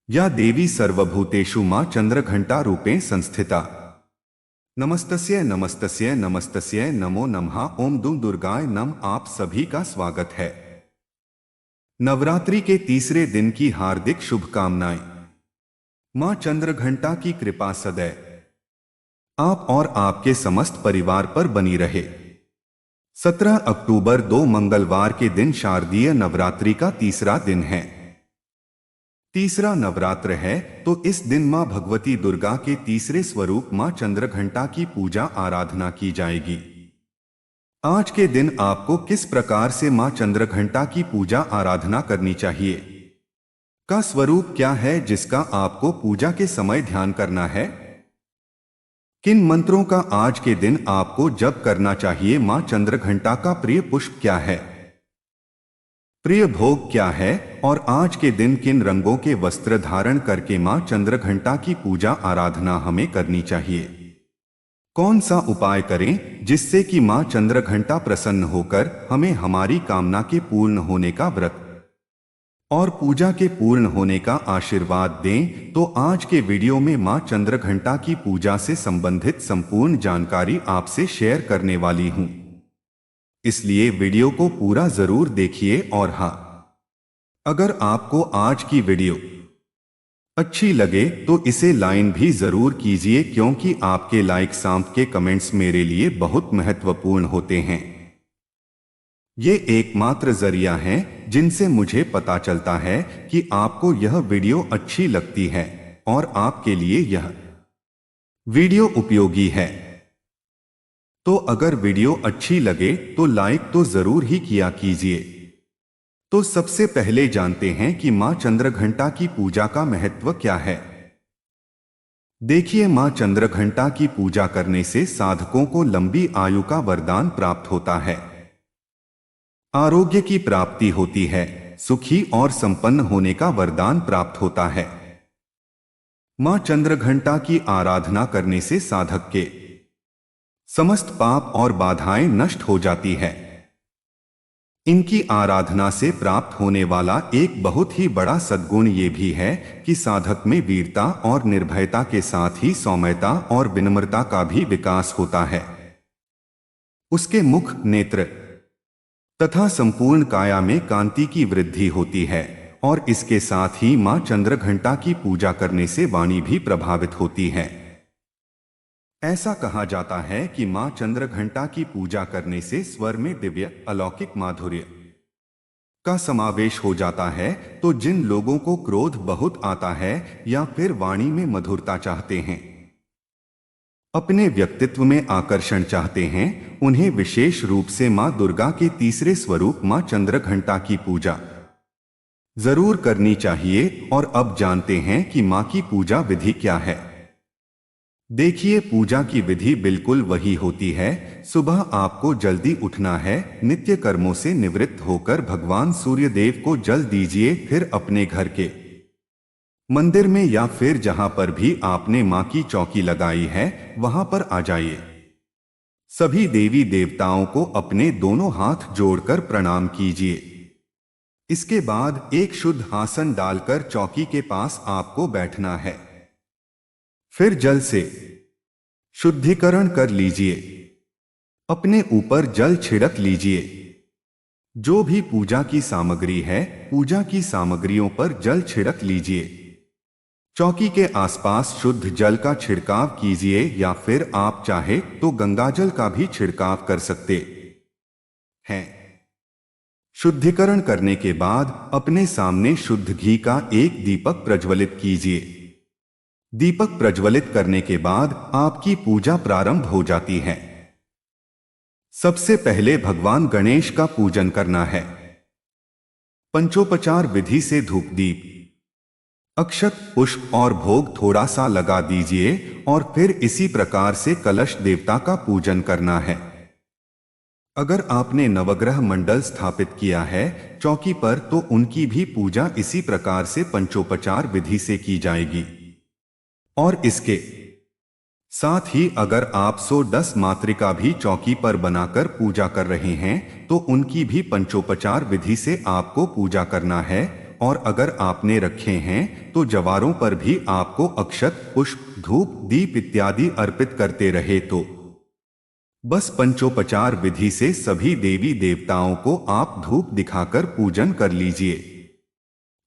या देवी सर्वभूतेषु मां चंद्रघंटा रूपेण संस्थिता। नमस्तस्य नमस्तस्य नमस्तस्य नमो नमः। ओम दुर्गाय नम। आप सभी का स्वागत है। नवरात्रि के तीसरे दिन की हार्दिक शुभकामनाएं। मां चंद्रघंटा की कृपा सदैव आप और आपके समस्त परिवार पर बनी रहे। 17 अक्टूबर 2 मंगलवार के दिन शारदीय नवरात्रि का तीसरा दिन है। तीसरा नवरात्र है तो इस दिन मां भगवती दुर्गा के तीसरे स्वरूप मां चंद्रघंटा की पूजा आराधना की जाएगी। आज के दिन आपको किस प्रकार से मां चंद्रघंटा की पूजा आराधना करनी चाहिए, का स्वरूप क्या है जिसका आपको पूजा के समय ध्यान करना है, किन मंत्रों का आज के दिन आपको जप करना चाहिए, मां चंद्रघंटा का प्रिय पुष्प क्या है, प्रिय भोग क्या है और आज के दिन किन रंगों के वस्त्र धारण करके मां चंद्रघंटा की पूजा आराधना हमें करनी चाहिए, कौन सा उपाय करें जिससे कि मां चंद्रघंटा प्रसन्न होकर हमें हमारी कामना के पूर्ण होने का व्रत और पूजा के पूर्ण होने का आशीर्वाद दें। तो आज के वीडियो में मां चंद्रघंटा की पूजा से संबंधित संपूर्ण जानकारी आपसे शेयर करने वाली हूं, इसलिए वीडियो को पूरा जरूर देखिए। और हाँ, अगर आपको आज की वीडियो अच्छी लगे तो इसे लाइक भी जरूर कीजिए, क्योंकि आपके लाइक्स आपके कमेंट्स मेरे लिए बहुत महत्वपूर्ण होते हैं। ये एकमात्र जरिया है जिनसे मुझे पता चलता है कि आपको यह वीडियो अच्छी लगती है और आपके लिए यह वीडियो उपयोगी है। तो अगर वीडियो अच्छी लगे तो लाइक तो जरूर ही किया कीजिए। तो सबसे पहले जानते हैं कि मां चंद्रघंटा की पूजा का महत्व क्या है। देखिए, मां चंद्रघंटा की पूजा करने से साधकों को लंबी आयु का वरदान प्राप्त होता है, आरोग्य की प्राप्ति होती है, सुखी और संपन्न होने का वरदान प्राप्त होता है। मां चंद्रघंटा की आराधना करने से साधक के समस्त पाप और बाधाएं नष्ट हो जाती है। इनकी आराधना से प्राप्त होने वाला एक बहुत ही बड़ा सद्गुण ये भी है कि साधक में वीरता और निर्भयता के साथ ही सौम्यता और विनम्रता का भी विकास होता है। उसके मुख, नेत्र तथा संपूर्ण काया में कांति की वृद्धि होती है और इसके साथ ही मां चंद्रघंटा की पूजा करने से वाणी भी प्रभावित होती है। ऐसा कहा जाता है कि मां चंद्रघंटा की पूजा करने से स्वर में दिव्य अलौकिक माधुर्य का समावेश हो जाता है। तो जिन लोगों को क्रोध बहुत आता है या फिर वाणी में मधुरता चाहते हैं, अपने व्यक्तित्व में आकर्षण चाहते हैं, उन्हें विशेष रूप से मां दुर्गा के तीसरे स्वरूप मां चंद्रघंटा की पूजा जरूर करनी चाहिए। और अब जानते हैं कि मां की पूजा विधि क्या है। देखिए, पूजा की विधि बिल्कुल वही होती है। सुबह आपको जल्दी उठना है, नित्य कर्मों से निवृत्त होकर भगवान सूर्य देव को जल दीजिए, फिर अपने घर के मंदिर में या फिर जहां पर भी आपने मां की चौकी लगाई है वहां पर आ जाइए। सभी देवी देवताओं को अपने दोनों हाथ जोड़कर प्रणाम कीजिए। इसके बाद एक शुद्ध आसन डालकर चौकी के पास आपको बैठना है। फिर जल से शुद्धिकरण कर लीजिए, अपने ऊपर जल छिड़क लीजिए। जो भी पूजा की सामग्री है, पूजा की सामग्रियों पर जल छिड़क लीजिए। चौकी के आसपास शुद्ध जल का छिड़काव कीजिए या फिर आप चाहे तो गंगाजल का भी छिड़काव कर सकते हैं। शुद्धिकरण करने के बाद अपने सामने शुद्ध घी का एक दीपक प्रज्वलित कीजिए। दीपक प्रज्वलित करने के बाद आपकी पूजा प्रारंभ हो जाती है। सबसे पहले भगवान गणेश का पूजन करना है। पंचोपचार विधि से धूप, दीप, अक्षत, पुष्प और भोग थोड़ा सा लगा दीजिए और फिर इसी प्रकार से कलश देवता का पूजन करना है। अगर आपने नवग्रह मंडल स्थापित किया है चौकी पर तो उनकी भी पूजा इसी प्रकार से पंचोपचार विधि से की जाएगी। और इसके साथ ही अगर आप 110 मातृका भी चौकी पर बनाकर पूजा कर रहे हैं तो उनकी भी पंचोपचार विधि से आपको पूजा करना है। और अगर आपने रखे हैं तो जवारों पर भी आपको अक्षत, पुष्प, धूप, दीप इत्यादि अर्पित करते रहे तो बस पंचोपचार विधि से सभी देवी देवताओं को आप धूप दिखाकर पूजन कर लीजिए।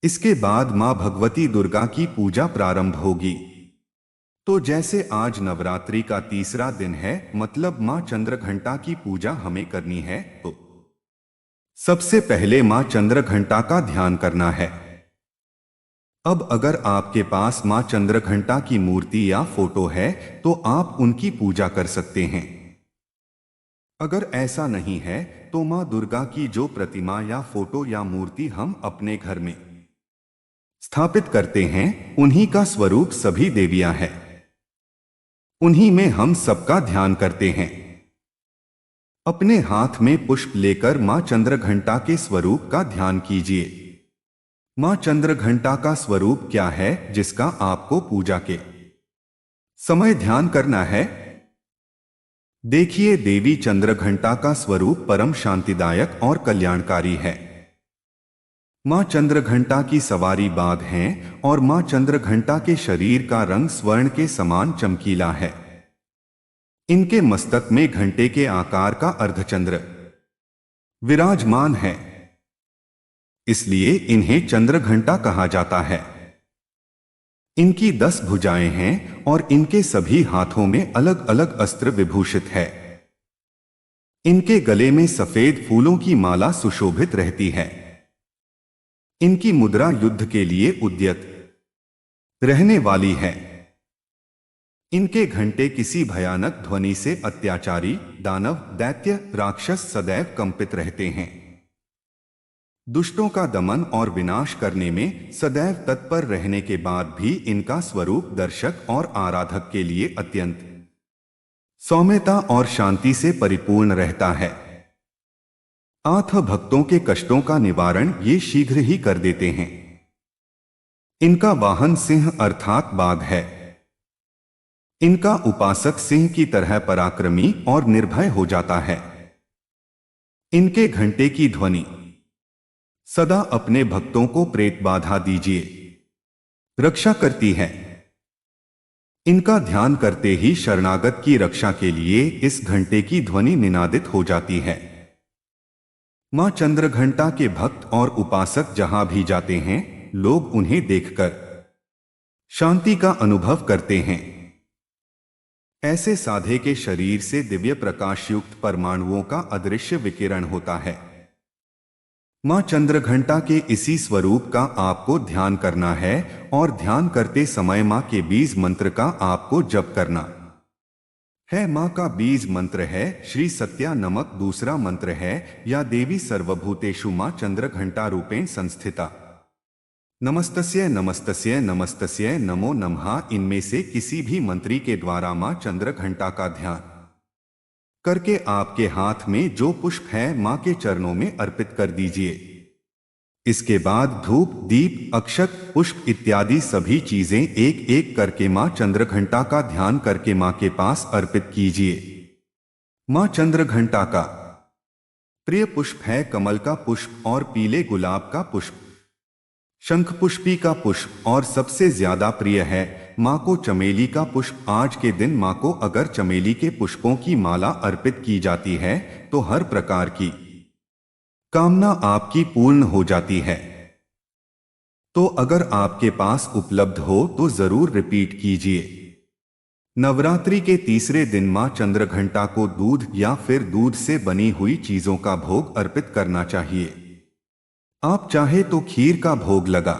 इसके बाद मां भगवती दुर्गा की पूजा प्रारंभ होगी। तो जैसे आज नवरात्रि का तीसरा दिन है, मतलब मां चंद्रघंटा की पूजा हमें करनी है, तो सबसे पहले मां चंद्रघंटा का ध्यान करना है। अब अगर आपके पास मां चंद्रघंटा की मूर्ति या फोटो है तो आप उनकी पूजा कर सकते हैं। अगर ऐसा नहीं है तो मां दुर्गा की जो प्रतिमा या फोटो या मूर्ति हम अपने घर में स्थापित करते हैं, उन्हीं का स्वरूप सभी देवियां हैं। उन्हीं में हम सबका ध्यान करते हैं। अपने हाथ में पुष्प लेकर मां चंद्रघंटा के स्वरूप का ध्यान कीजिए। मां चंद्रघंटा का स्वरूप क्या है जिसका आपको पूजा के समय ध्यान करना है? देखिए, देवी चंद्रघंटा का स्वरूप परम शांतिदायक और कल्याणकारी है। मां चंद्रघंटा की सवारी बाघ हैं और मां चंद्रघंटा के शरीर का रंग स्वर्ण के समान चमकीला है। इनके मस्तक में घंटे के आकार का अर्धचंद्र विराजमान है, इसलिए इन्हें चंद्रघंटा कहा जाता है। इनकी 10 भुजाएं हैं और इनके सभी हाथों में अलग अलग अस्त्र विभूषित है। इनके गले में सफेद फूलों की माला सुशोभित रहती है। इनकी मुद्रा युद्ध के लिए उद्यत रहने वाली है। इनके घंटे किसी भयानक ध्वनि से अत्याचारी, दानव, दैत्य, राक्षस सदैव कंपित रहते हैं। दुष्टों का दमन और विनाश करने में सदैव तत्पर रहने के बाद भी इनका स्वरूप दर्शक और आराधक के लिए अत्यंत सौम्यता और शांति से परिपूर्ण रहता है। आथ भक्तों के कष्टों का निवारण ये शीघ्र ही कर देते हैं। इनका वाहन सिंह अर्थात बाघ है। इनका उपासक सिंह की तरह पराक्रमी और निर्भय हो जाता है। इनके घंटे की ध्वनि सदा अपने भक्तों को प्रेत बाधा दीजिए रक्षा करती है। इनका ध्यान करते ही शरणागत की रक्षा के लिए इस घंटे की ध्वनि निनादित हो जाती है। मां चंद्रघंटा के भक्त और उपासक जहां भी जाते हैं, लोग उन्हें देखकर शांति का अनुभव करते हैं। ऐसे साधे के शरीर से दिव्य प्रकाश युक्त परमाणुओं का अदृश्य विकिरण होता है। मां चंद्रघंटा के इसी स्वरूप का आपको ध्यान करना है और ध्यान करते समय मां के बीज मंत्र का आपको जप करना है। मां का बीज मंत्र है श्री सत्या नमक। दूसरा मंत्र है या देवी सर्वभूतेषु मां चंद्रघंटा रूपेण संस्थिता नमस्तस्य नमस्तस्य नमस्तस्य नमो नमः। इनमें से किसी भी मंत्री के द्वारा मां चंद्रघंटा का ध्यान करके आपके हाथ में जो पुष्प है मां के चरणों में अर्पित कर दीजिए। इसके बाद धूप, दीप, अक्षत, पुष्प इत्यादि सभी चीजें एक एक करके मां चंद्रघंटा का ध्यान करके मां के पास अर्पित कीजिए। मां चंद्रघंटा का प्रिय पुष्प है कमल का पुष्प और पीले गुलाब का पुष्प, शंख पुष्पी का पुष्प और सबसे ज्यादा प्रिय है मां को चमेली का पुष्प। आज के दिन मां को अगर चमेली के पुष्पों की माला अर्पित की जाती है तो हर प्रकार की कामना आपकी पूर्ण हो जाती है। तो अगर आपके पास उपलब्ध हो तो जरूर रिपीट कीजिए। नवरात्रि के तीसरे दिन मां चंद्रघंटा को दूध या फिर दूध से बनी हुई चीजों का भोग अर्पित करना चाहिए। आप चाहे तो खीर का भोग लगा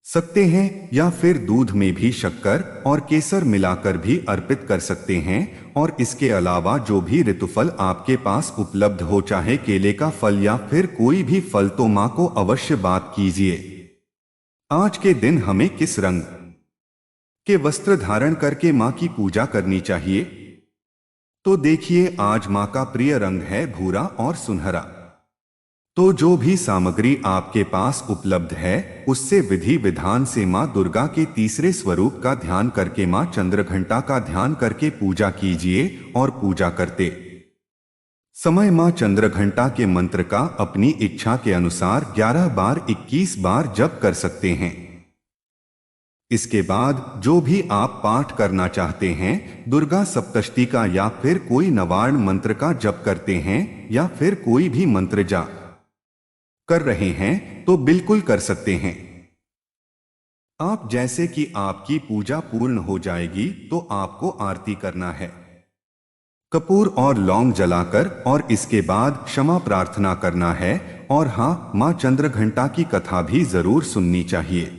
सकते हैं या फिर दूध में भी शक्कर और केसर मिलाकर भी अर्पित कर सकते हैं। और इसके अलावा जो भी ऋतुफल आपके पास उपलब्ध हो, चाहे केले का फल या फिर कोई भी फल, तो मां को अवश्य बात कीजिए। आज के दिन हमें किस रंग के वस्त्र धारण करके मां की पूजा करनी चाहिए? तो देखिए, आज मां का प्रिय रंग है भूरा और सुनहरा। तो जो भी सामग्री आपके पास उपलब्ध है उससे विधि विधान से मां दुर्गा के तीसरे स्वरूप का ध्यान करके मां चंद्रघंटा का ध्यान करके पूजा कीजिए। और पूजा करते समय मां चंद्रघंटा के मंत्र का अपनी इच्छा के अनुसार 11 बार 21 बार जप कर सकते हैं। इसके बाद जो भी आप पाठ करना चाहते हैं, दुर्गा सप्तशती का या फिर कोई नवार्ण मंत्र का जप करते हैं या फिर कोई भी मंत्र जाप कर रहे हैं तो बिल्कुल कर सकते हैं। आप जैसे कि आपकी पूजा पूर्ण हो जाएगी तो आपको आरती करना है, कपूर और लौंग जलाकर, और इसके बाद क्षमा प्रार्थना करना है। और हाँ, मां चंद्रघंटा की कथा भी जरूर सुननी चाहिए।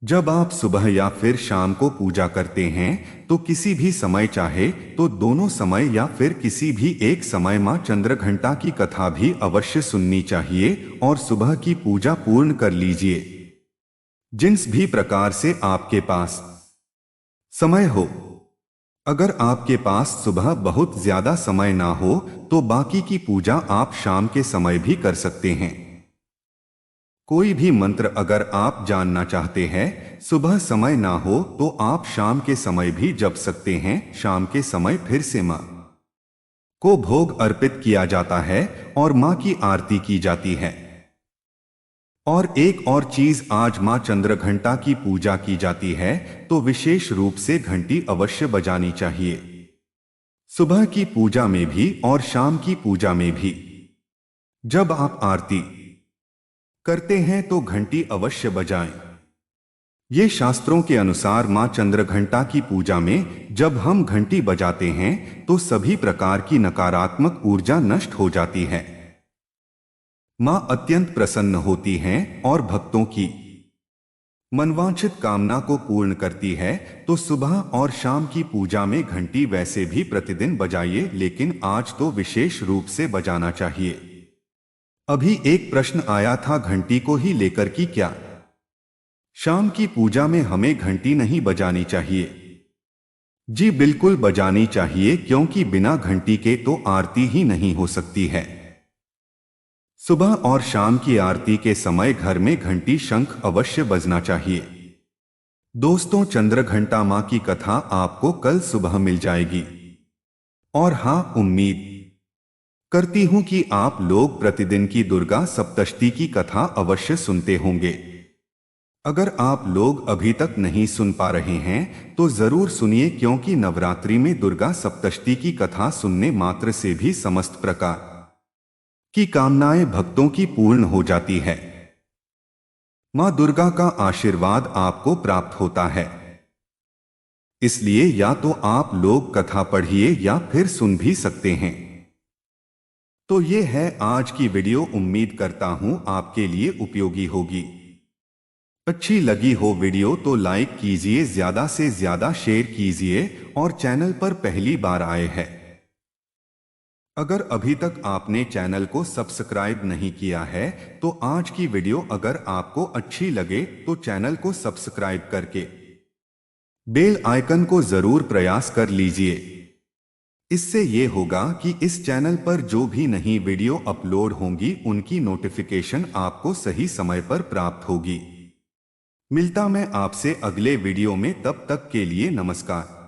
जब आप सुबह या फिर शाम को पूजा करते हैं तो किसी भी समय चाहे तो दोनों समय या फिर किसी भी एक समय मां चंद्रघंटा की कथा भी अवश्य सुननी चाहिए और सुबह की पूजा पूर्ण कर लीजिए। जिस भी प्रकार से आपके पास समय हो, अगर आपके पास सुबह बहुत ज्यादा समय ना हो तो बाकी की पूजा आप शाम के समय भी कर सकते हैं। कोई भी मंत्र अगर आप जानना चाहते हैं, सुबह समय ना हो तो आप शाम के समय भी जप सकते हैं। शाम के समय फिर से मां को भोग अर्पित किया जाता है और मां की आरती की जाती है। और एक और चीज, आज मां चंद्रघंटा की पूजा की जाती है तो विशेष रूप से घंटी अवश्य बजानी चाहिए, सुबह की पूजा में भी और शाम की पूजा में भी। जब आप आरती करते हैं तो घंटी अवश्य बजाएं। ये शास्त्रों के अनुसार मां चंद्रघंटा की पूजा में जब हम घंटी बजाते हैं तो सभी प्रकार की नकारात्मक ऊर्जा नष्ट हो जाती है। मां अत्यंत प्रसन्न होती हैं और भक्तों की मनवांछित कामना को पूर्ण करती है। तो सुबह और शाम की पूजा में घंटी वैसे भी प्रतिदिन बजाइए, लेकिन आज तो विशेष रूप से बजाना चाहिए। अभी एक प्रश्न आया था घंटी को ही लेकर कि क्या शाम की पूजा में हमें घंटी नहीं बजानी चाहिए? जी बिल्कुल बजानी चाहिए, क्योंकि बिना घंटी के तो आरती ही नहीं हो सकती है। सुबह और शाम की आरती के समय घर में घंटी शंख अवश्य बजना चाहिए। दोस्तों, चंद्रघंटा मां की कथा आपको कल सुबह मिल जाएगी। और हां, उम्मीद करती हूं कि आप लोग प्रतिदिन की दुर्गा सप्तशती की कथा अवश्य सुनते होंगे। अगर आप लोग अभी तक नहीं सुन पा रहे हैं तो जरूर सुनिए, क्योंकि नवरात्रि में दुर्गा सप्तशती की कथा सुनने मात्र से भी समस्त प्रकार की कामनाएं भक्तों की पूर्ण हो जाती है। मां दुर्गा का आशीर्वाद आपको प्राप्त होता है। इसलिए या तो आप लोग कथा पढ़िए या फिर सुन भी सकते हैं। तो ये है आज की वीडियो। उम्मीद करता हूं आपके लिए उपयोगी होगी। अच्छी लगी हो वीडियो तो लाइक कीजिए, ज्यादा से ज्यादा शेयर कीजिए, और चैनल पर पहली बार आए हैं अगर अभी तक आपने चैनल को सब्सक्राइब नहीं किया है तो आज की वीडियो अगर आपको अच्छी लगे तो चैनल को सब्सक्राइब करके बेल आइकन को जरूर प्रयास कर लीजिए। इससे ये होगा कि इस चैनल पर जो भी नई वीडियो अपलोड होंगी उनकी नोटिफिकेशन आपको सही समय पर प्राप्त होगी। मिलता मैं आपसे अगले वीडियो में, तब तक के लिए नमस्कार।